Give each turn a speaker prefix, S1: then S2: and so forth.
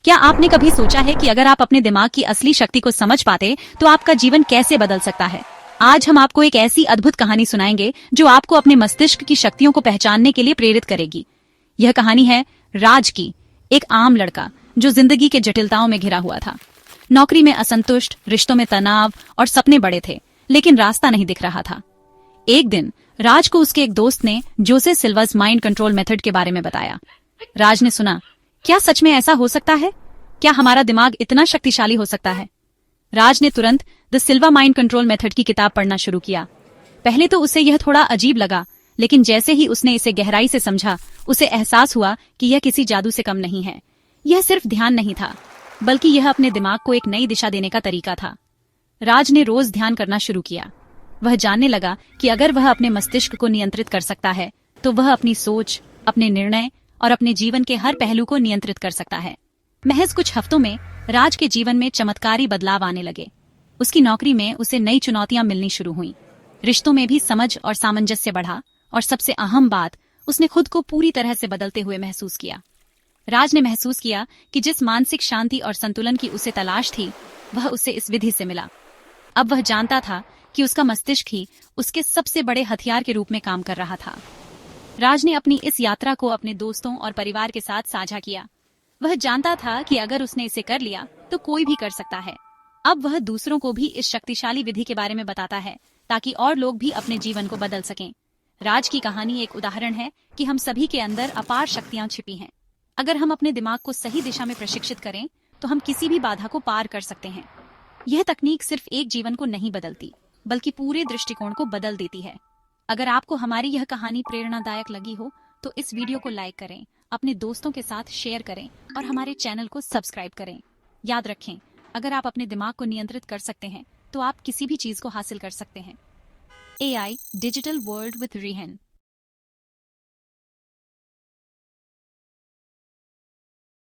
S1: क्या आपने कभी सोचा है कि अगर आप अपने दिमाग की असली शक्ति को समझ पाते तो आपका जीवन कैसे बदल सकता है। आज हम आपको एक ऐसी अद्भुत कहानी सुनाएंगे जो आपको अपने मस्तिष्क की शक्तियों को पहचानने के लिए प्रेरित करेगी। यह कहानी है राज की, एक आम लड़का जो जिंदगी के जटिलताओं में घिरा हुआ था। नौकरी में असंतुष्ट, रिश्तों में तनाव और सपने बड़े थे, लेकिन रास्ता नहीं दिख रहा था। एक दिन राज को उसके एक दोस्त ने जोसे सिल्वा's माइंड कंट्रोल मेथड के बारे में बताया। राज ने सुना, क्या सच में ऐसा हो सकता है? क्या हमारा दिमाग इतना शक्तिशाली हो सकता है? राज ने तुरंत the Silva mind control method की किताब पढ़ना शुरू किया। पहले तो उसे यह थोड़ा अजीब लगा, लेकिन जैसे ही उसने इसे गहराई से समझा, उसे एहसास हुआ कि यह किसी जादू से कम नहीं है। यह सिर्फ ध्यान नहीं था, बल्कि यह अपने दिमाग को एक नई दिशा देने का तरीका था। राज ने रोज ध्यान करना शुरू किया। वह जानने लगा कि अगर वह अपने मस्तिष्क को नियंत्रित कर सकता है, तो वह अपनी सोच, अपने निर्णय और अपने जीवन के हर पहलू को नियंत्रित कर सकता है। महज कुछ हफ्तों में राज के जीवन में चमत्कारी बदलाव आने लगे। उसकी नौकरी में उसे नई चुनौतियां मिलनी शुरू हुईं। रिश्तों में भी समझ और सामंजस्य बढ़ा, और सबसे अहम बात, उसने खुद को पूरी तरह से बदलते हुए महसूस किया। राज ने महसूस किया कि जिस मानसिक शांति और संतुलन की उसे तलाश थी, वह उसे इस विधि से मिला। अब वह जानता था कि उसका मस्तिष्क ही उसके सबसे बड़े हथियार के रूप में काम कर रहा था। राज ने अपनी इस यात्रा को अपने दोस्तों और परिवार के साथ साझा किया। वह जानता था कि अगर उसने इसे कर लिया तो कोई भी कर सकता है। अब वह दूसरों को भी इस शक्तिशाली विधि के बारे में बताता है, ताकि और लोग भी अपने जीवन को बदल सकें। राज की कहानी एक उदाहरण है कि हम सभी के अंदर अपार शक्तियां छिपी हैं। अगर हम अपने दिमाग को सही दिशा में प्रशिक्षित करें, तो हम किसी भी बाधा को पार कर सकते हैं। यह तकनीक सिर्फ एक जीवन को नहीं बदलती, बल्कि पूरे दृष्टिकोण को बदल देती है। अगर आपको हमारी यह कहानी प्रेरणादायक लगी हो, तो इस वीडियो को लाइक करें, अपने दोस्तों के साथ शेयर करें और हमारे चैनल को सब्सक्राइब करें। याद रखें, अगर आप अपने दिमाग को नियंत्रित कर सकते हैं, तो आप किसी भी चीज को हासिल कर सकते हैं। AI digital world with Rihand.